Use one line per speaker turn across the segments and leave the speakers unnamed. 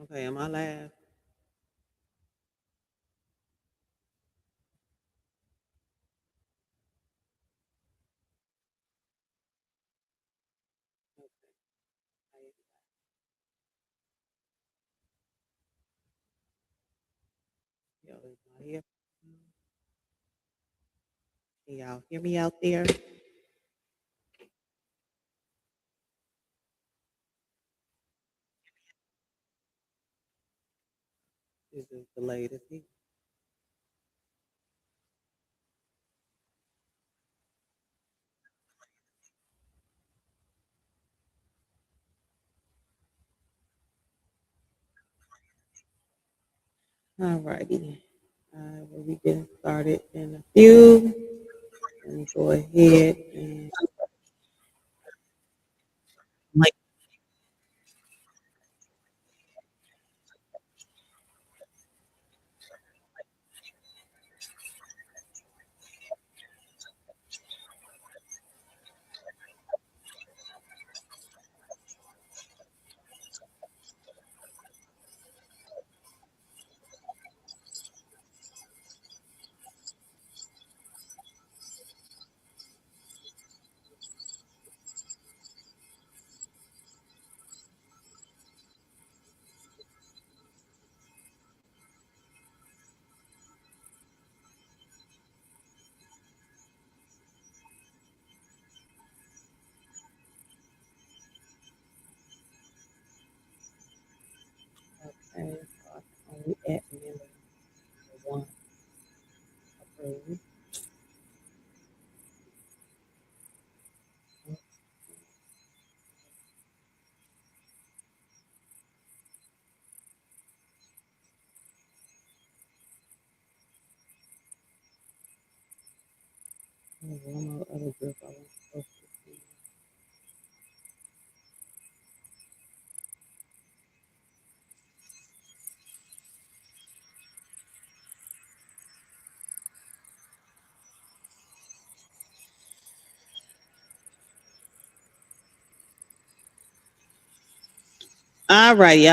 Okay, am I live? Yo, is my ear- Can y'all hear me out there? This is the latest. All righty. We'll be getting started in a few. Let me go ahead and okay, so I can only add member one approved. There's one more other group I want to post this in. All righty.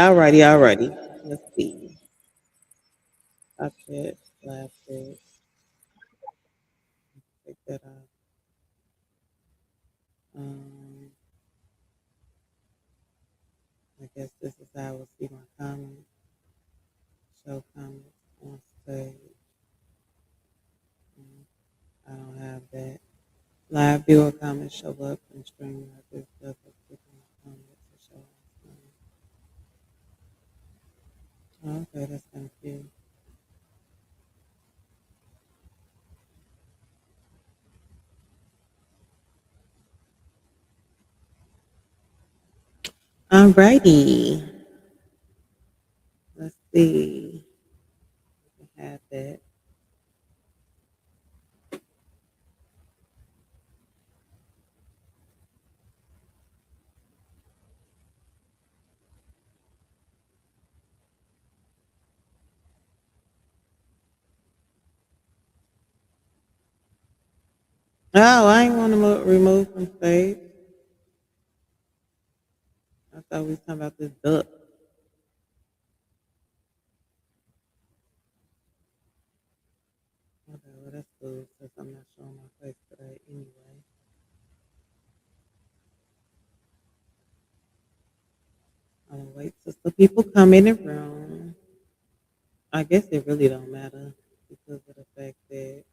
Let's see. Top it, last it, take that out. Um, I guess this is how I will see my comments. Show comments on stage. I don't have that. Live viewer comments show up and stream like this does a click on the comments to show up. Okay, that's kind of cute. Alrighty. Let's see. I have that. Oh, I ain't want to remove from stage. I thought we was talking about this duck. Okay, well that's cool since I'm not showing my face today anyway. I'm gonna wait till some people come in the room. I guess it really don't matter because of the fact that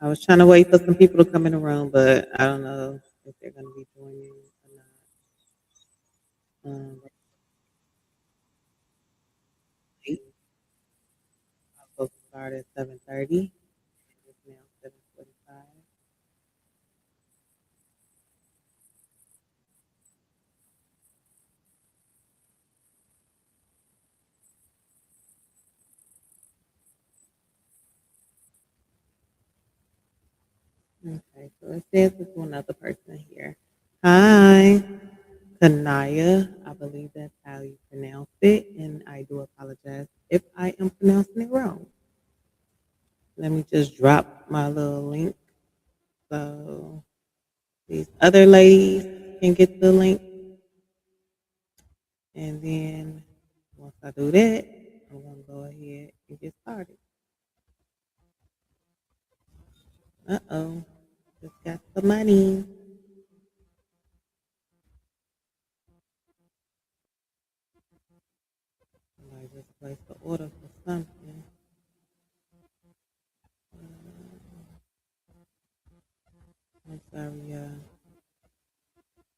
I was trying to wait for some people to come in the room, but I don't know if they're gonna be joining or not. I'm supposed to start at 7:30. It's now 7:45. Okay, so it says it's another person here. Hi, Kanaya. I believe that's how you pronounce it, and I do apologize if I am pronouncing it wrong. Let me just drop my little link so these other ladies can get the link, and then once I do that, I'm gonna go ahead and get started. Uh-oh, just got the money. I just placed the order for something. I'm sorry, y'all.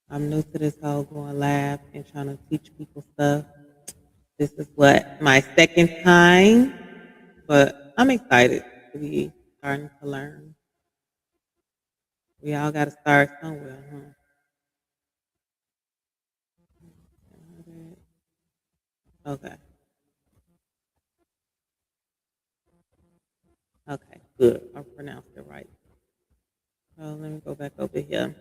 I'm new to this whole going live and trying to teach people stuff. This is what my second time, but I'm excited to be starting to learn. We all got to start somewhere, huh? Okay, okay, good. I pronounced it right. So let me go back over here.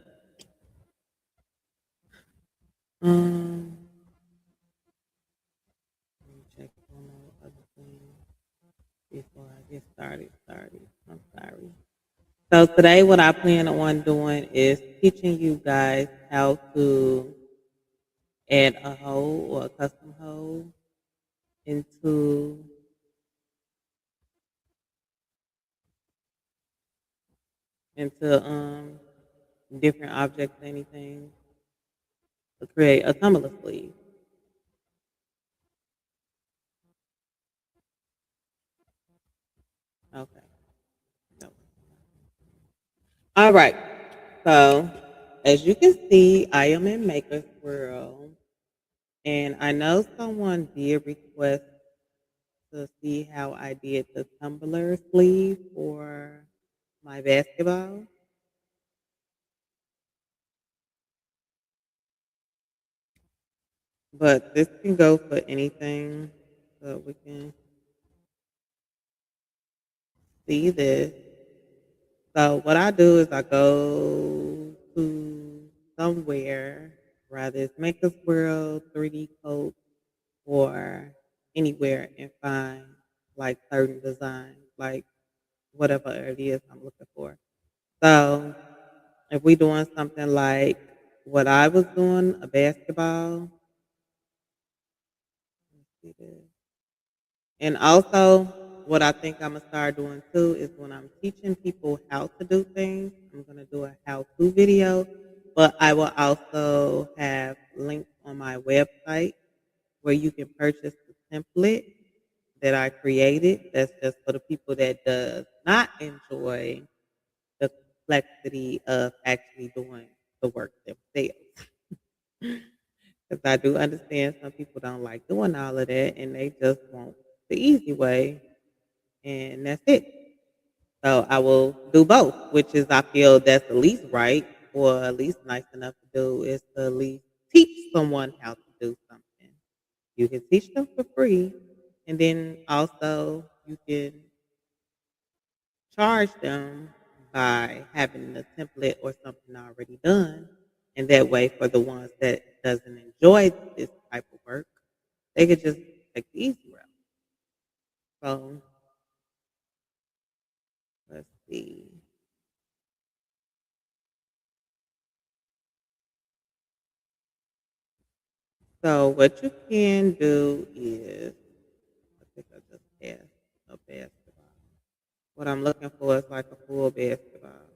Um, let me check one more other thing before I get started. I'm sorry. So today, what I plan on doing is teaching you guys how to add a hole or a custom hole into into different objects, anything to create a tumbler sleeve. Okay. So, all right. So as you can see, I am in Maker's World, and I know someone did request to see how I did the tumbler sleeve for my basketball. But this can go for anything. So we can see this. So what I do is I go to somewhere, rather it's Maker's World, 3D Coat, or anywhere and find like certain designs, like whatever it is I'm looking for. So if we doing something like what I was doing, a basketball, let's see this. And also, what I think I'm gonna start doing too is when I'm teaching people how to do things, I'm gonna do a how-to video, but I will also have links on my website where you can purchase the template that I created. That's just for the people that does not enjoy the complexity of actually doing the work themselves. Because I do understand some people don't like doing all of that and they just want the easy way, and that's it. So I will do both, which is I feel that's the least right or at least nice enough to do is to at least teach someone how to do something. You can teach them for free, and then also you can charge them by having the template or something already done. And that way for the ones that doesn't enjoy this type of work, they could just take the easy route. So let's see. So what you can do is, I think I just asked a basketball. What I'm looking for is like a full basketball.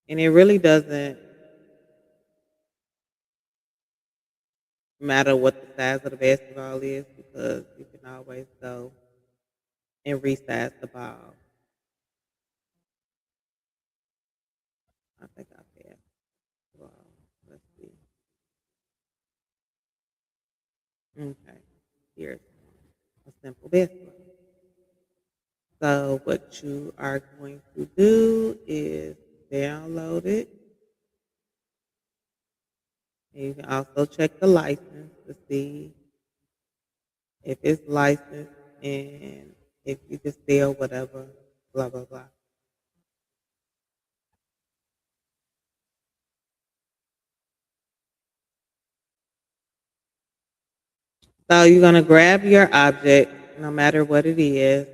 And it really doesn't matter what the size of the basketball is because you can always go and resize the ball. I think I passed the ball. Let's see. Okay. Here's a simple basketball. So what you are going to do is download it. And you can also check the license to see if it's licensed and if you can sell whatever, blah, blah, blah. So you're gonna grab your object, no matter what it is,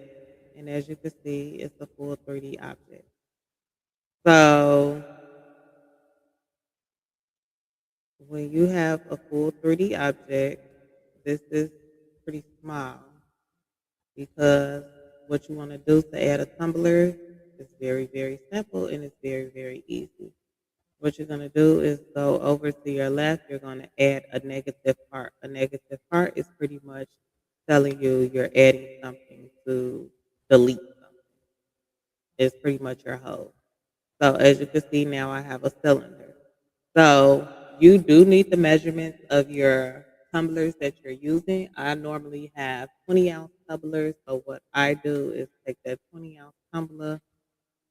and as you can see, it's a full 3D object. So when you have a full 3D object, this is pretty small because what you want to do to add a tumbler is very, very simple and it's very, very easy. What you're going to do is go over to your left. You're going to add a negative part. A negative part is pretty much telling you you're adding something to delete something. It's pretty much your hole. So as you can see now, I have a cylinder. So you do need the measurements of your tumblers that you're using. I normally have 20-ounce tumblers. So what I do is take that 20-ounce tumbler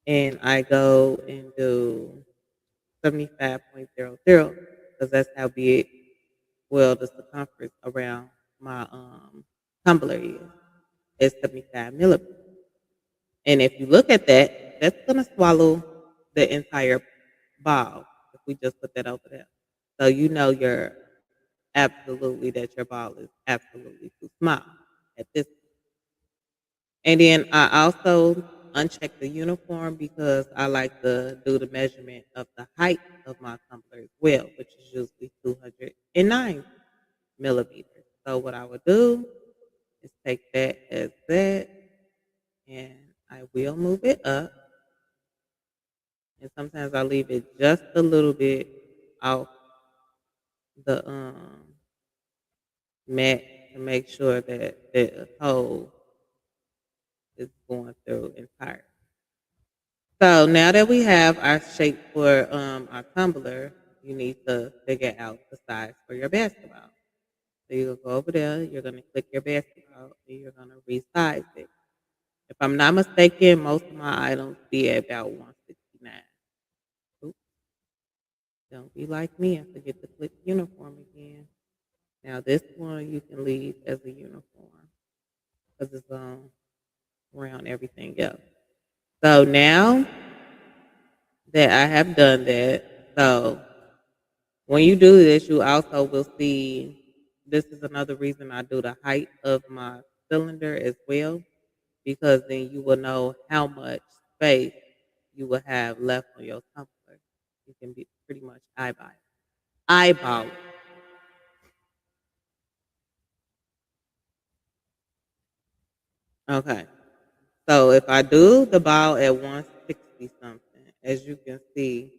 and I go and do 75.00 because that's how big, well, the circumference around my tumbler is. It's 75 millimeters. And if you look at that, that's going to swallow the entire ball if we just put that over there. So you know you're absolutely that your ball is absolutely too small at this. And then I also uncheck the uniform because I like to do the measurement of the height of my tumbler as well, which is usually 209 millimeters. So what I would do is take that as that and I will move it up. And sometimes I leave it just a little bit off the mat to make sure that the hole is going through entire. So now that we have our shape for our tumbler, you need to figure out the size for your basketball. So you'll go over there, you're gonna click your basketball, and you're gonna resize it. If I'm not mistaken, most of my items be at about 169. Oops, don't be like me and forget to click uniform again. Now this one you can leave as a uniform because it's around everything else. So now that I have done that, so when you do this, you also will see this is another reason I do the height of my cylinder as well, because then you will know how much space you will have left on your tumbler. You can be pretty much eyeball it. Okay. So if I do the ball at 160 something, as you can see,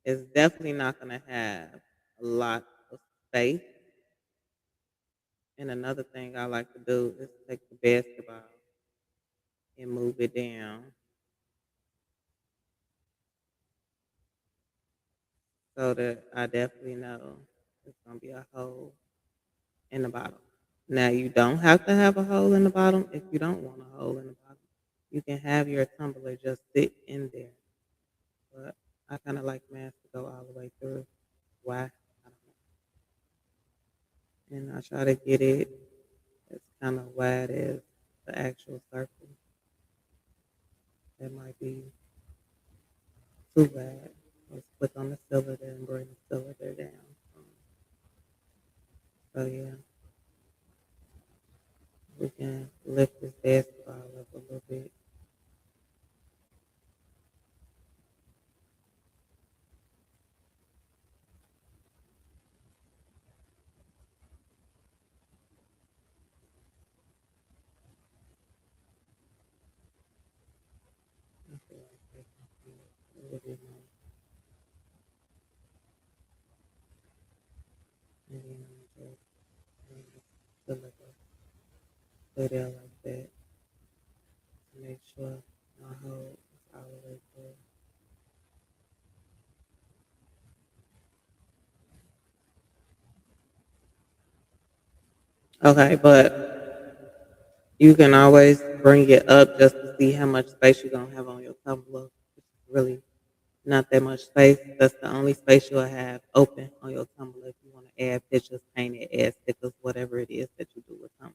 it's definitely not going to have a lot of space. And another thing I like to do is take the basketball and move it down so that I definitely know it's going to be a hole in the bottom. Now, you don't have to have a hole in the bottom if you don't want a hole in the bottom. You can have your tumbler just sit in there. But I kind of like mine to go all the way through. Why? I don't know. And I try to get it as kind of wide as the actual circle. That might be too wide. Let's click on the cylinder and bring the cylinder down. So yeah, we can lift this basketball up a little bit. I feel like taking a little bit more. And then I'm just bring the cylinder put it like that to make sure my hole is all the way through. Okay, but you can always bring it up just to see how much space you're gonna have on your tumbler. It's really not that much space. That's the only space you'll have open on your tumbler if you want to add pictures, paint it, add stickers, whatever it is that you do with Tumblr.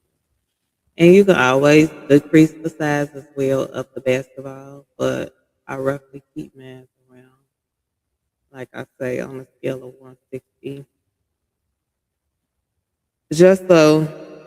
And you can always decrease the size as well of the basketball, but I roughly keep mine around, like I say, on a scale of 160. Just so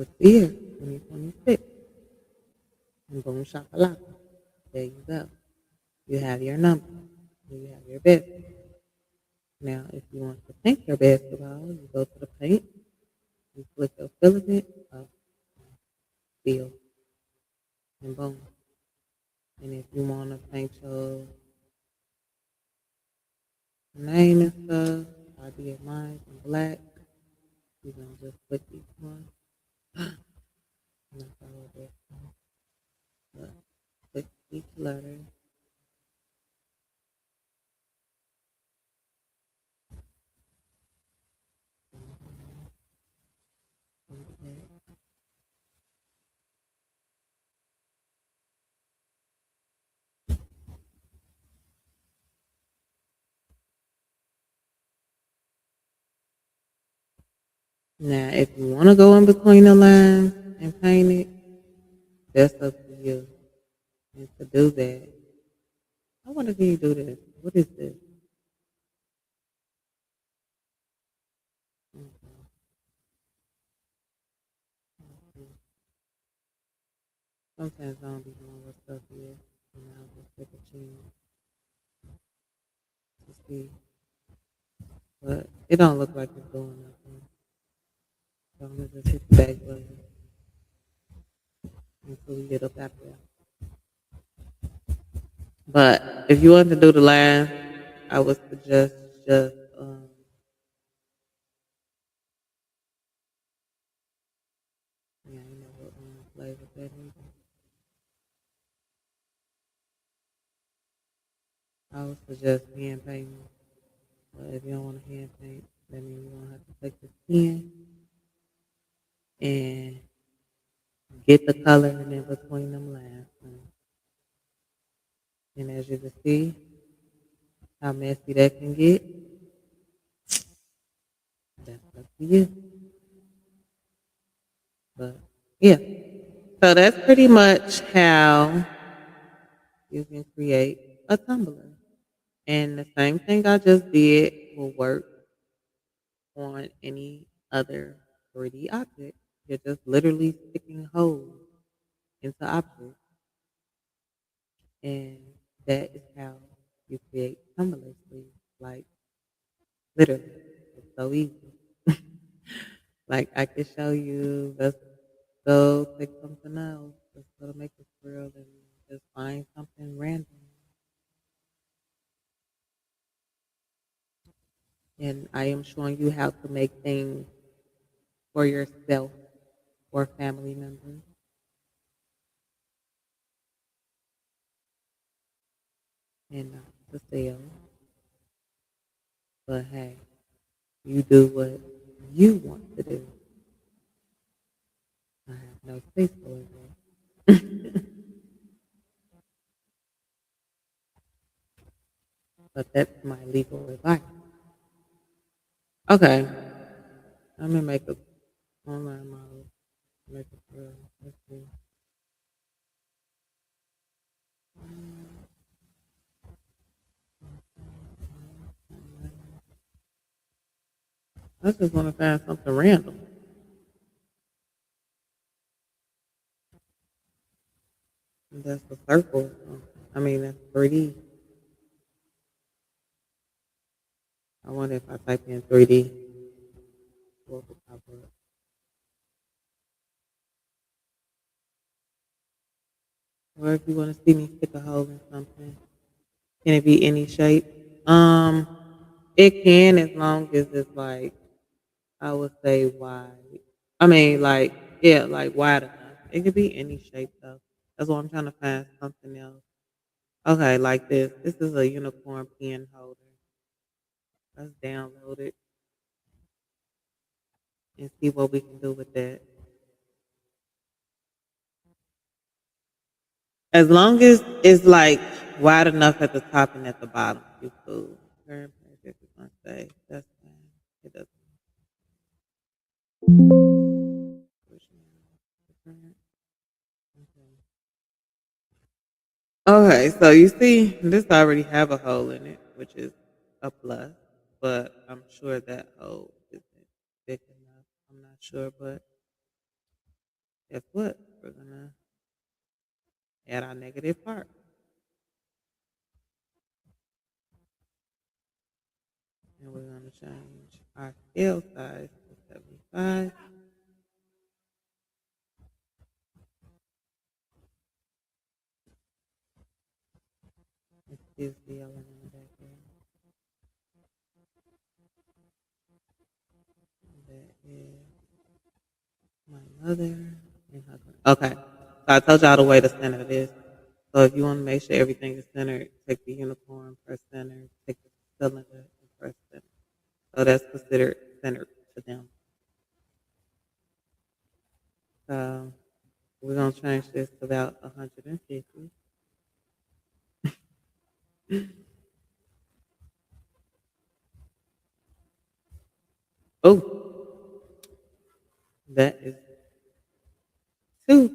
This year, 2026. And boom shakalaka. There you go. You have your number. You have your business. Now, if you want to paint your basketball, you go to the paint, you click your filament, fill, and boom. And if you want to paint your name and stuff, I did mine in black. You're going to just click each one. Not all of it. But click each letter. Now, if you want to go in between the lines and paint it, that's up to you. And to do that, I want to see you do this. What is this? Okay. Sometimes I don't be knowing what stuff is, and I'll just take a chance to see. But it don't look like it's doing nothing. So I'm gonna just hit the back button until we get up out there. But if you want to do the line, I would suggest just yeah, you know what flavor that is. I would suggest hand painting. But if you don't want to hand paint, that means you're gonna have to take the pen and get the color in between them lines. And as you can see how messy that can get, that's up to you. But yeah. So that's pretty much how you can create a tumbler. And the same thing I just did will work on any other 3D object. You're just literally sticking holes into objects. And that is how you create tumblers, please. Like literally. It's so easy. Like I can show you, let's go pick something else. Let's go to make a grill and just find something random. And I am showing you how to make things for yourself or family members and not to sell. But hey, you do what you want to do. I have no space for it. But that's my legal advice. Okay, I'm gonna make a online model. Make a grill. Let's see. I just want to find something random. And that's a circle. I mean, that's 3D. I wonder if I type in 3D, what would pop up? Or if you want to see me stick a hole in something, can it be any shape? Um, it can as long as it's like I would say wide. I mean, like yeah, like wide enough. It could be any shape though. That's why I'm trying to find something else. Okay, like this. This is a unicorn pen holder. Let's download it and see what we can do with that. As long as it's like wide enough at the top and at the bottom, you cool. Current project is gonna say that's fine. It doesn't. Push now. Okay. Okay, so you see, this already have a hole in it, which is a plus, but I'm sure that hole isn't big enough. I'm not sure, but guess what? We're gonna add our negative part. And we're gonna change our scale size to 75. Excuse the yelling in the background. That is my mother and her. Okay. So I told y'all the way to center this. So if you want to make sure everything is centered, take the unicorn, press center, take the cylinder, and press center. So that's considered centered to them. So we're gonna change this to about 150. Oh, that is too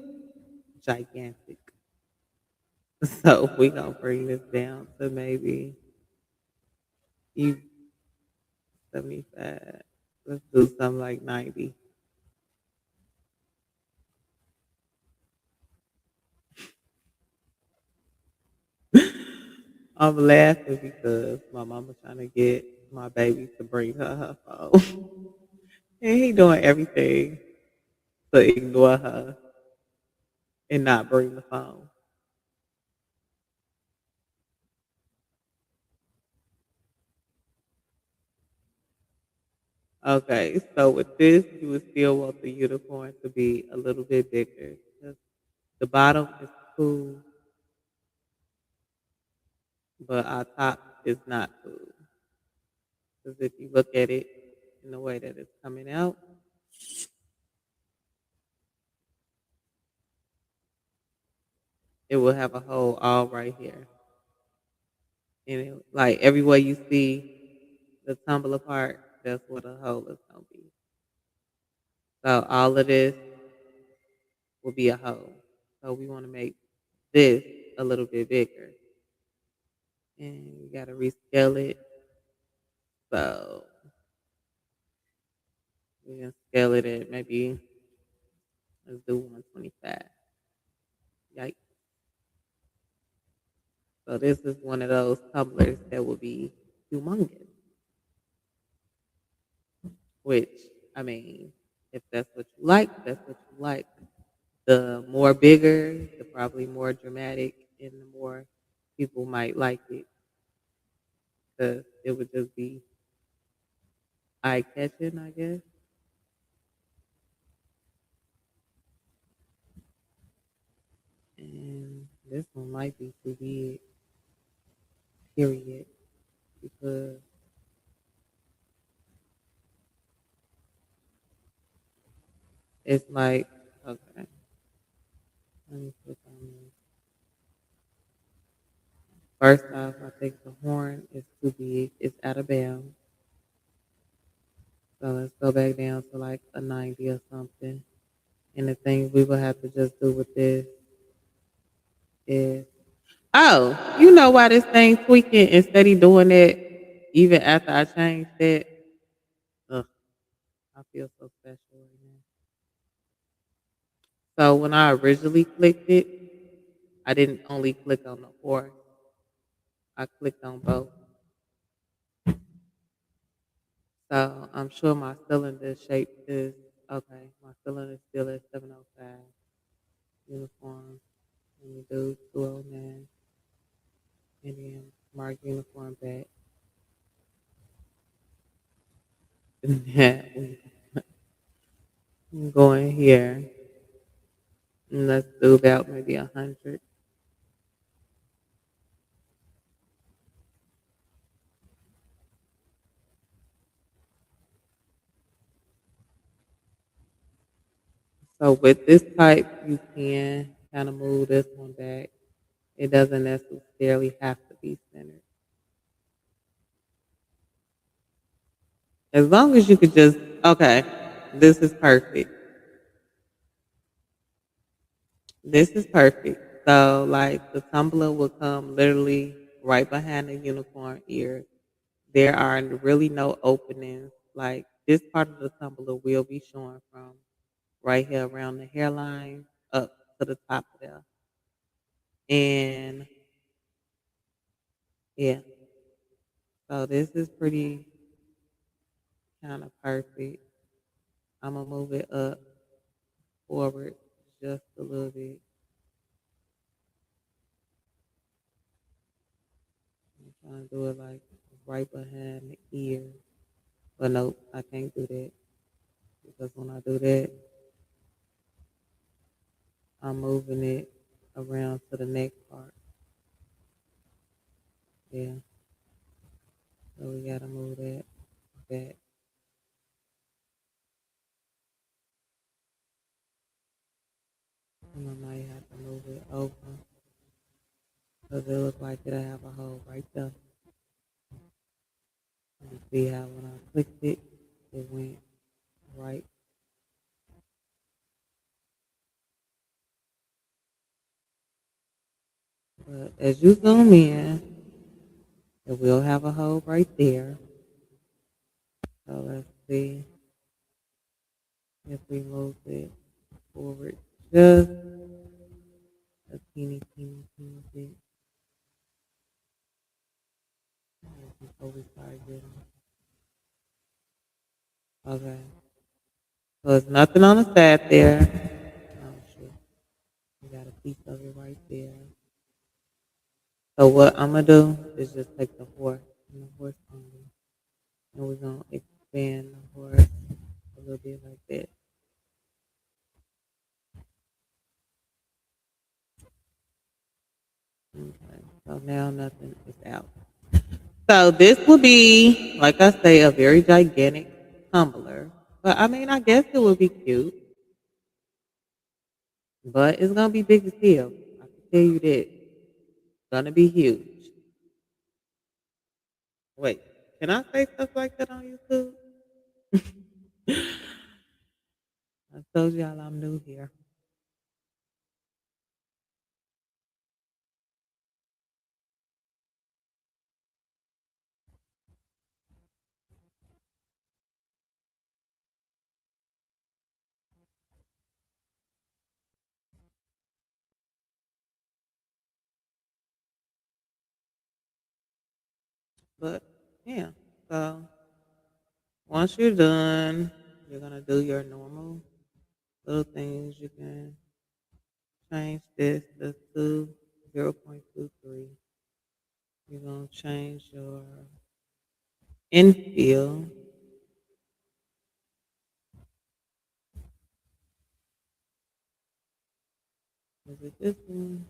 gigantic. So we're gonna bring this down to maybe you 75. Let's do something like 90. I'm laughing because my mama trying to get my baby to bring her phone. And he doing everything to ignore her and not bring the phone. Okay, so with this, you would still want the unicorn to be a little bit bigger. 'Cause the bottom is cool, but our top is not cool. Because if you look at it in the way that it's coming out, it will have a hole all right here. And it, like everywhere you see the tumbler part, that's what the hole is gonna be. So all of this will be a hole. So we want to make this a little bit bigger. And you gotta rescale it. So we can scale it at maybe let's do 125. Yikes. So this is one of those tumblers that will be humongous. Which I mean, if that's what you like, that's what you like. The more bigger, the probably more dramatic, and the more people might like it because it would just be eye catching, I guess. And this one might be too big, period, because it's like, okay, let me click on this. First off, I think the horn is too big. It's out of bounds. So let's go back down to like a 90 or something. And the thing we will have to just do with this is, oh, you know why this thing tweaking instead of doing it even after I changed it? Ugh, I feel so special right now. So when I originally clicked it, I didn't only click on the horse. I clicked on both. So I'm sure my cylinder shape is okay. My cylinder is still at 705. Uniform. Let me do 209. And then mark uniform back. And then we go in here. And let's do about maybe 100. So with this type, you can kind of move this one back. It doesn't necessarily have to be centered. As long as you could just, okay, this is perfect. This is perfect. So like the tumbler will come literally right behind the unicorn ear. There are really no openings. Like this part of the tumbler will be showing from right here around the hairline up to the top of there. And yeah, so this is pretty kind of perfect. I'm gonna move it up forward just a little bit. I'm trying to do it like right behind the ear. But nope, I can't do that because when I do that, I'm moving it around to the neck part. Yeah, so we gotta move that back. And I might have to move it over because it looks like it'll have a hole right there. You see how when I clicked it, it went right. But as you zoom in, it will have a hole right there. So let's see if we move it forward just a teeny bit before we start getting. Okay. So there's nothing on the side there. Oh shit. We got a piece of it right there. So what I'm gonna do is just take the horse and the horse only, and we're gonna expand the horse a little bit like that. Okay. So now nothing is out. So this will be, like I say, a very gigantic tumbler. But I mean, I guess it would be cute, but it's gonna be big as hell. I can tell you that. It's gonna be huge. Wait, can I say stuff like that on YouTube? I told y'all I'm new here. But yeah, so once you're done, you're gonna do your normal little things. You can change this to 0.23. You're gonna change your infill. Is it this one?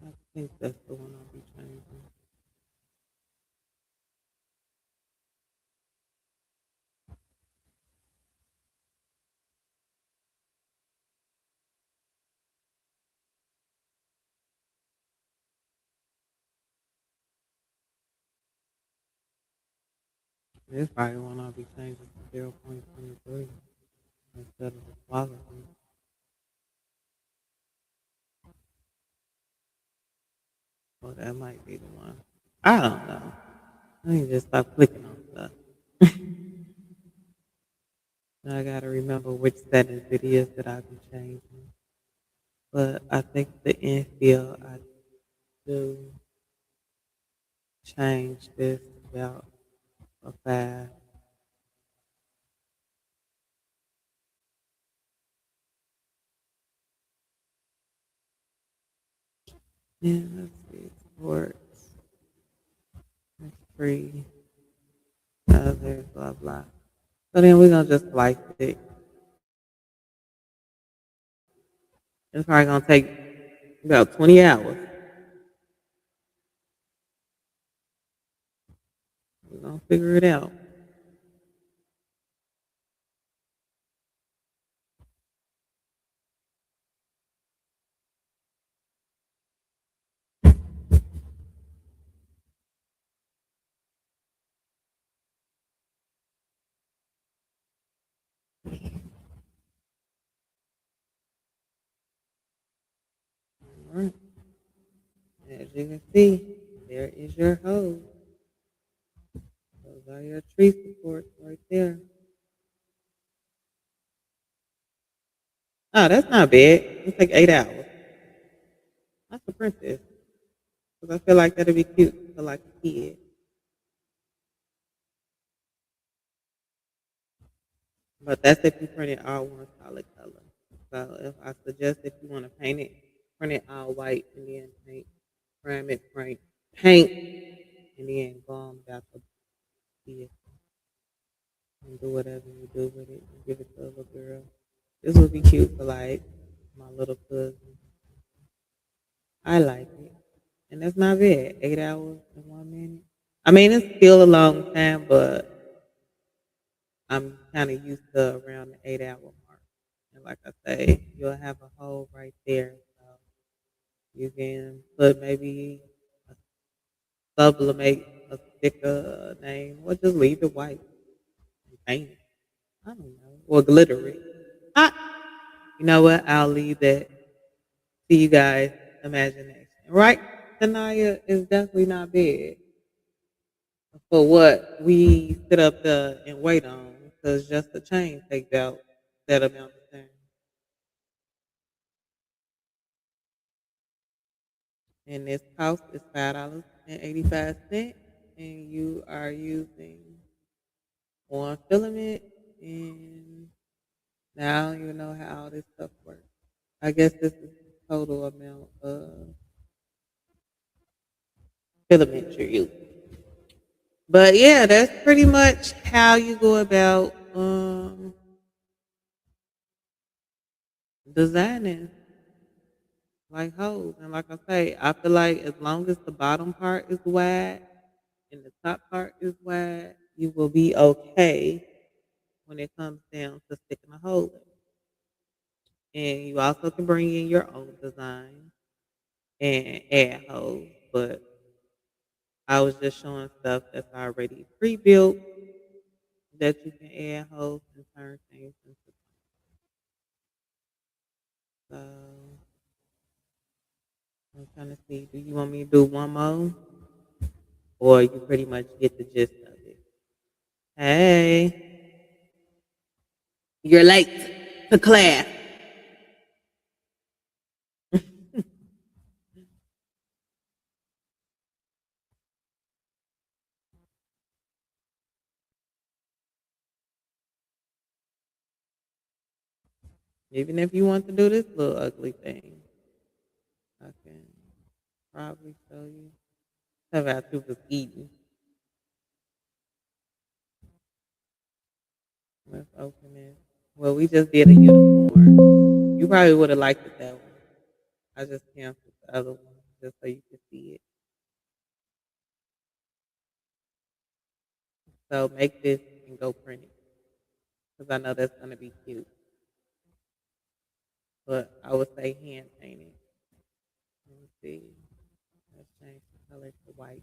I think that's the one I'll be changing. This probably one I'll be changing to 0.23 instead of the quality. Well, that might be the one. I don't know. I need to just stop clicking on stuff. I gotta remember which settings it is that I'll be changing. But I think the infield I do change this about a 5. Yeah, let's see. Sports, it's free, other, blah, blah. So then we're gonna just slice it. It's probably gonna take about 20 hours. We're gonna figure it out. All right. As you can see, there is your hose. Those are your tree supports right there. Oh, that's not bad. It'll take 8 hours. That's a princess. Because I feel like that'd be cute for like a kid. But that's if you print it all one solid color. So if I suggest if you want to paint it, print it all white and then paint, prime it, paint, and then go on about the kid and do whatever you do with it and give it to a little girl. This would be cute for like my little cousin. I like it. And that's not bad. 8 hours and 1 minute. I mean, it's still a long time, but I'm kind of used to around the 8 hour mark. And like I say, you'll have a hole right there. So you can put maybe a sublimate a sticker name or just leave it white and paint it. I don't know. Or glitter it. Ah, you know what? I'll leave that to you guys' imagination. Right? Tanaya is definitely not bad for what we sit up there and wait on because just the chain takes out that amount of time. And this cost is $5.85, and you are using one filament. And now you know how all this stuff works. I guess this is the total amount of filament you're using. But yeah, that's pretty much how you go about designing like holes. And like I say, I feel like as long as the bottom part is wide and the top part is wide, you will be okay when it comes down to sticking a hole in. And you also can bring in your own design and add holes. But I was just showing stuff that's already pre-built that you can add holes and turn things into. So I'm trying to see, do you want me to do one more? Or you pretty much get the gist of it? Hey, you're late to class. Even if you want to do this little ugly thing, I can probably show you. How about you was eating? Let's open it. Well, we just did a unicorn. You probably would have liked it that one. I just canceled the other one just so you could see it. So make this and go print it because I know that's gonna be cute. But I would say hand painted. Let me see. Let's change the color to white.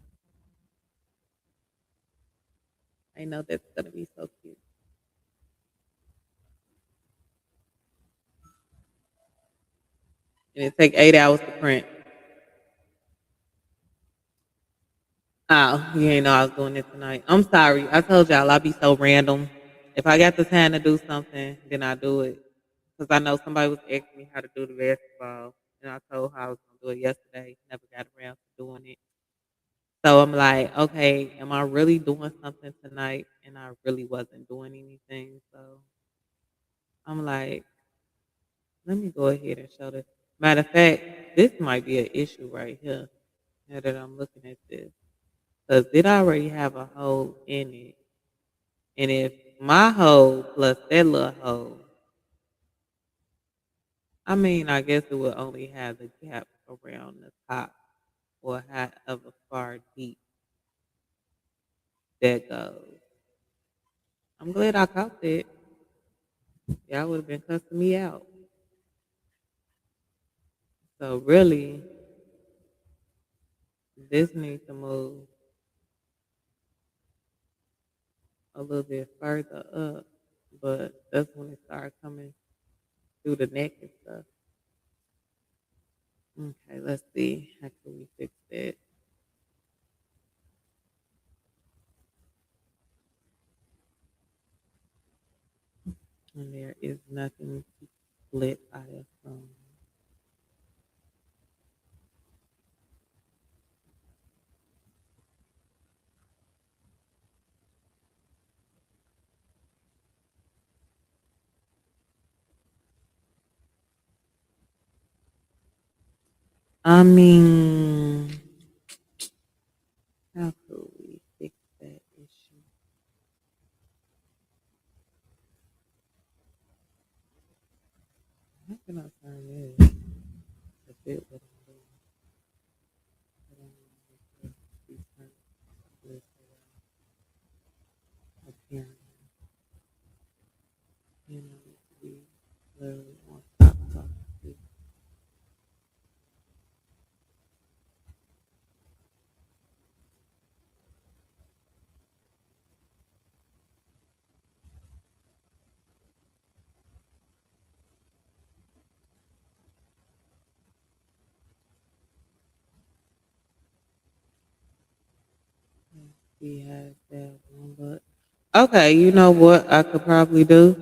I know that's gonna be so cute. And it take 8 hours to print. Oh, you ain't know I was doing it tonight. I'm sorry. I told y'all I'll be so random. If I got the time to do something, then I do it. Because I know somebody was asking me how to do the basketball. And I told her I was going to do it yesterday. Never got around to doing it. So I'm like, okay, am I really doing something tonight? And I really wasn't doing anything. So I'm like, let me go ahead and show this. Matter of fact, this might be an issue right here. Now that I'm looking at this. Because it already have a hole in it. And if my hole plus that little hole, I mean, I guess it would only have the gap around the top or however far deep that goes. I'm glad I caught that. Y'all would have been cussing me out. So really, this needs to move a little bit further up. But that's when it started coming through the neck and stuff. Okay, let's see. How can we fix that? And there is nothing to split out of from. I mean, how could we fix that issue? How can I turn this to fit what I'm doing? I don't know if these turn this appearance. You know, we literally on top talking. We had that one, but okay, you know what I could probably do?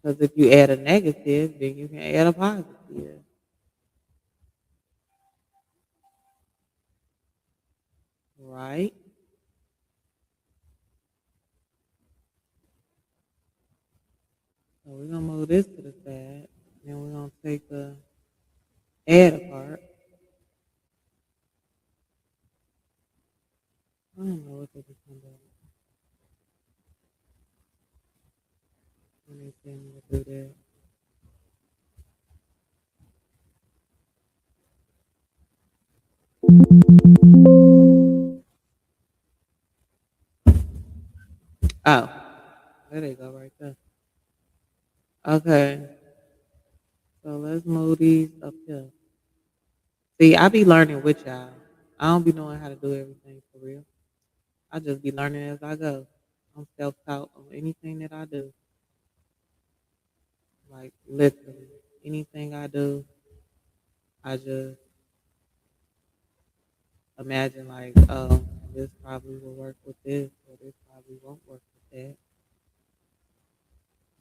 Because if you add a negative, then you can add a positive, right? So we're gonna move this to the side. Then we're gonna take the add apart. I don't know what they just gonna do. When they tell me to do that. Oh, there they go right there. Okay, so let's move these up here. See, I be learning with y'all. I don't be knowing how to do everything for real. I just be learning as I go. I'm self-taught on anything that I do. Like literally, anything I do, I just imagine like, oh, this probably will work with this, or this probably won't work with that.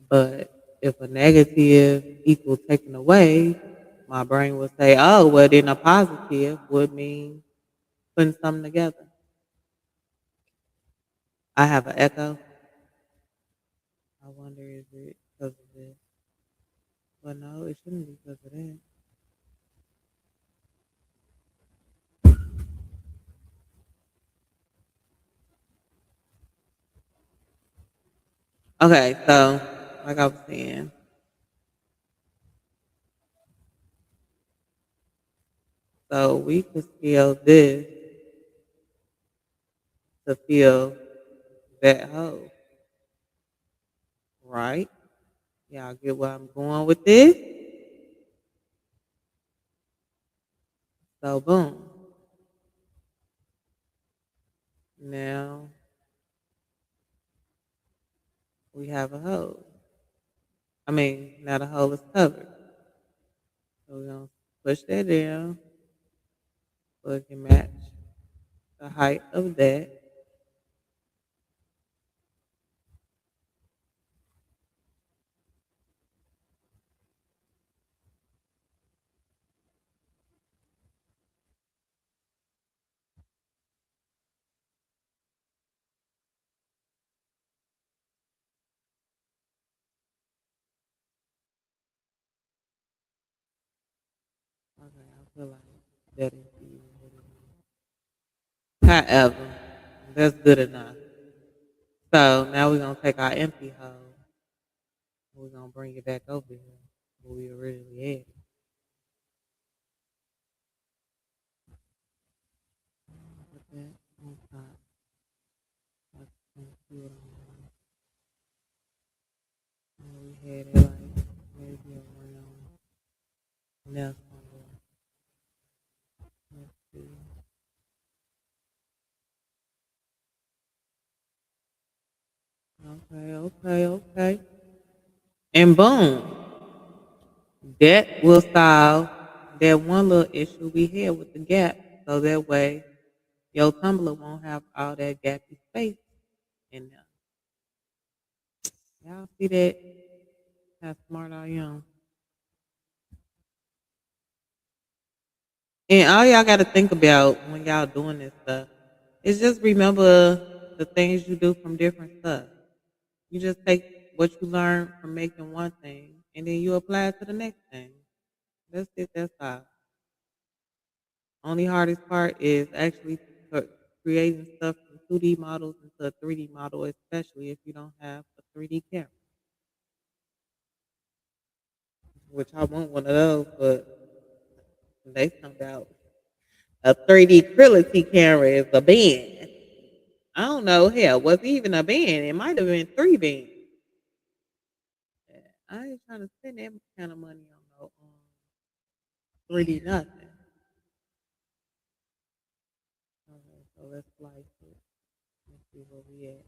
But if a negative equals taken away, my brain will say, oh, well, then a positive would mean putting something together. I have an echo. I wonder is it because of this? But no, it shouldn't be because of that. Okay, so like I was saying, so we could scale this to fill that hole, right? Y'all get where I'm going with this? So boom. Now we have a hole. I mean, now the hole is covered. So we're gonna push that down so it can match the height of that. Okay, I feel like that is even good enough. However, that's good enough. So now we're gonna take our empty hole and we're gonna bring it back over here where we originally had it. Put that on top. Let's see what I'm doing. And we had it like maybe around now somewhere. Let's see. Okay, okay, okay. And boom. That will solve that one little issue we had with the gap. So that way your tumbler won't have all that gappy space in there. Y'all see that? How smart I am. And all y'all got to think about when y'all doing this stuff is just remember the things you do from different stuff. You just take what you learn from making one thing and then you apply it to the next thing. That's it. That's all. Only hardest part is actually creating stuff from 2D models into a 3D model, especially if you don't have a 3D camera, which I want one of those, but they found out a 3D Creality camera is a band. I don't know. Hell, was it even a band? It might have been three bands. I ain't trying to spend that kind of money on no 3D nothing. Okay, so let's slice it. Let's see where we at.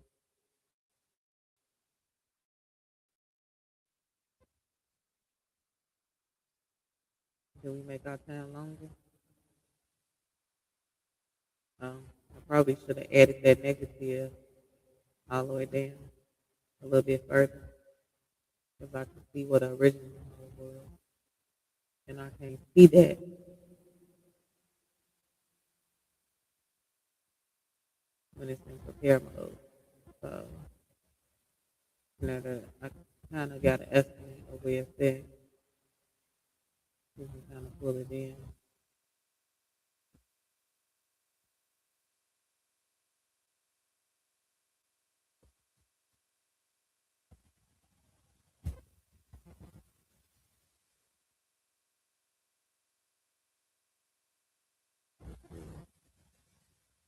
Can we make our time longer? I probably should have added that negative all the way down a little bit further because I can see what the original model was, and I can't see that when it's in prepare mode. So now that I kind of got an estimate of where it's at, we can kind of pull it in.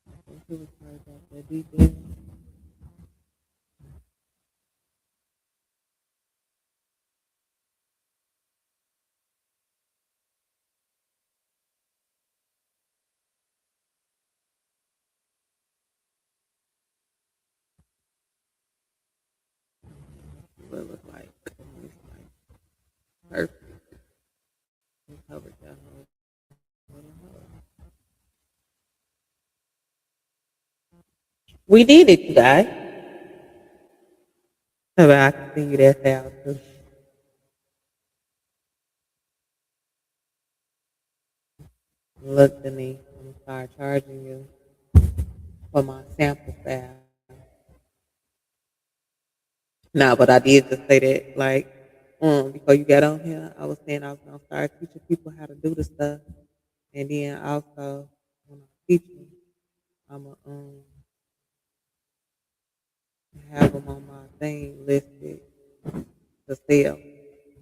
I think it was probably about that detail. What it look like. It's like perfect. We covered that whole little hole. We did it, you guys. So I can see you that fast too. Look, Denise, I'm gonna start charging you for my sample file. No, but I did just say that, like, before you got on here, I was saying I was gonna start teaching people how to do the stuff, and then also when I teach them, I'm gonna have them on my thing listed to sell.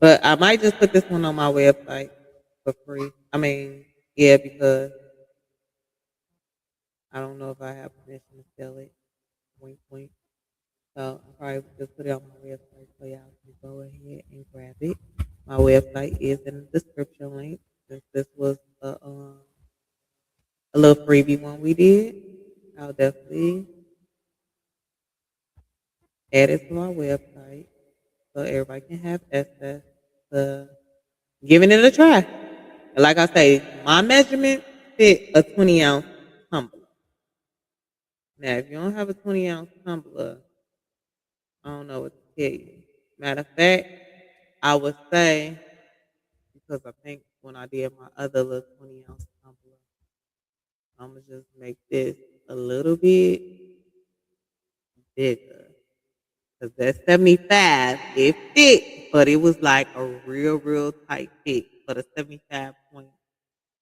But I might just put this one on my website for free. I mean, yeah, because I don't know if I have permission to sell it. Wink, wink. So I probably just put it on my website so y'all can go ahead and grab it. My website is in the description link. Since this was a little freebie one we did, I'll definitely add it to my website so everybody can have access to giving it a try. And like I say, my measurement fit a 20-ounce tumbler. Now, if you don't have a 20-ounce tumbler, I don't know what to tell you. Matter of fact, I would say, because I think when I did my other little 20-ounce tumbler, I'm going to just make this a little bit bigger. Because that 75, it fit, but it was like a real, real tight fit for the 75 point.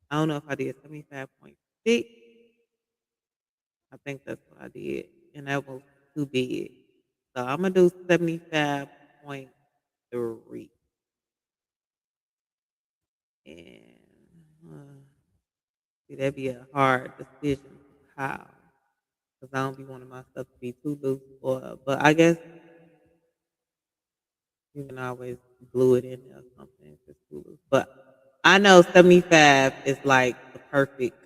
I don't know if I did 75.6. I think that's what I did. And that was too big. So I'm going to do 75.3. And see, that'd be a hard decision. How? Because I don't be wanting my stuff to be too loose. But I guess you can always glue it in there or something if it's too loose. But I know 75 is like the perfect,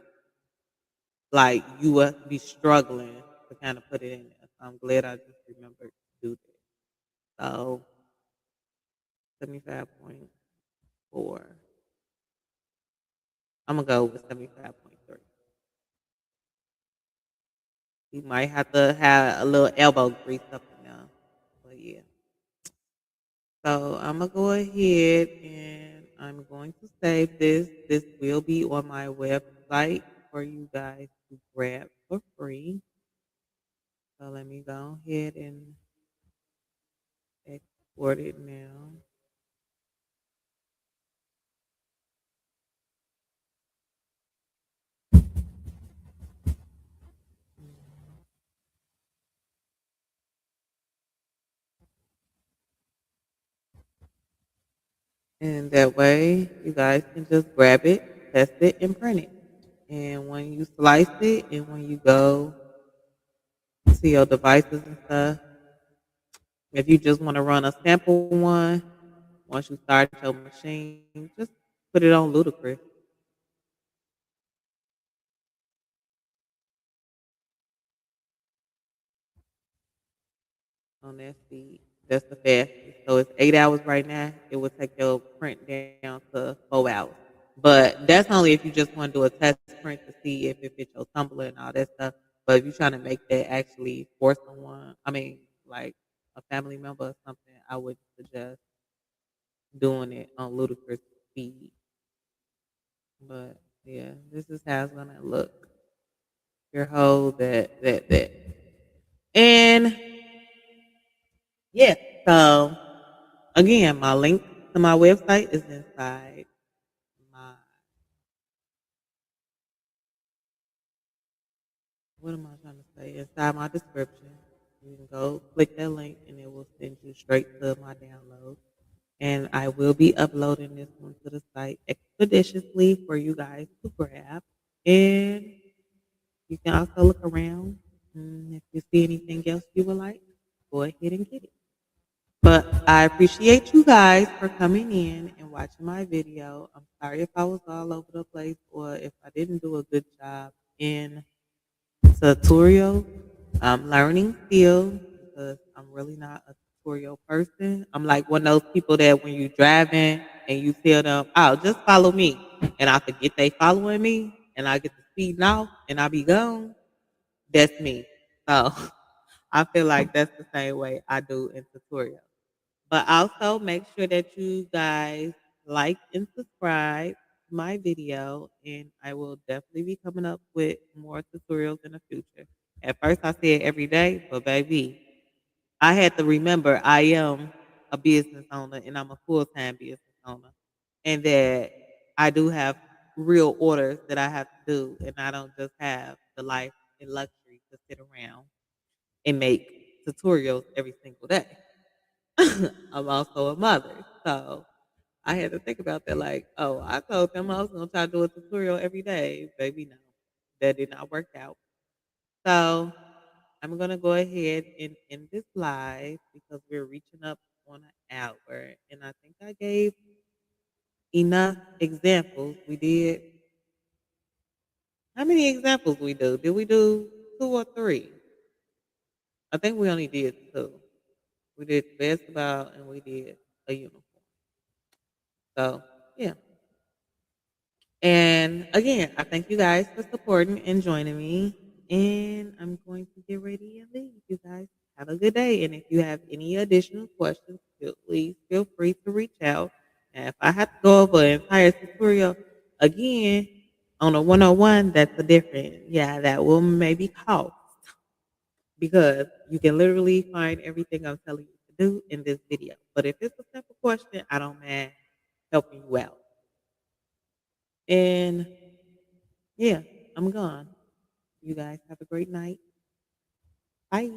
like you would be struggling to kind of put it in there. So I'm glad I just remembered to do that. So 75.4. I'm gonna go with 75.3. You might have to have a little elbow grease up in there. But yeah. So I'm gonna go ahead and I'm going to save this. This will be on my website for you guys to grab for free. So let me go ahead and export it now. And that way you guys can just grab it, test it, and print it. And when you slice it and when you go to your devices and stuff, if you just want to run a sample one, once you start your machine, just put it on Ludacris on that speed. That's the fastest. So it's 8 hours right now. It will take your print down to 4 hours. But that's only if you just want to do a test print to see if it fits your tumbler and all that stuff. But if you're trying to make that actually for someone, I mean, like a family member or something, I would suggest doing it on Ludacris speed. But yeah, this is how it's gonna look. Your whole that. And yeah, so again, my link to my website is inside my what am I trying to say? Inside my description. You can go click that link and it will send you straight to my download. And I will be uploading this one to the site expeditiously for you guys to grab. And you can also look around. And if you see anything else you would like, go ahead and get it. But I appreciate you guys for coming in and watching my video. I'm sorry if I was all over the place or if I didn't do a good job in tutorial. I'm learning still because I'm really not a tutorial person. I'm like one of those people that when you driving and you tell them, "Oh, just follow me," and I forget they following me, and I get to speeding off and I be gone. That's me. So I feel like that's the same way I do in tutorial. But also make sure that you guys like and subscribe to my video, and I will definitely be coming up with more tutorials in the future. At first, I said every day, but baby, I had to remember I am a business owner and I'm a full time business owner, and that I do have real orders that I have to do, and I don't just have the life and luxury to sit around and make tutorials every single day. I'm also a mother. So I had to think about that. Like, oh, I told them I was going to try to do a tutorial every day. Baby, no, that did not work out. So I'm going to go ahead and end this live because we're reaching up on an hour. And I think I gave enough examples. We did. How many examples we do? Did we do two or three? I think we only did two. We did basketball and we did a uniform. So, yeah. And again, I thank you guys for supporting and joining me. And I'm going to get ready and leave. You guys have a good day. And if you have any additional questions, please feel free to reach out. And if I have to go over an entire tutorial again on a 101, that's a different, yeah, that will maybe cost because you can literally find everything I'm telling you to do in this video. But if it's a simple question, I don't mind helping you out. And yeah, I'm gone. You guys have a great night. Bye.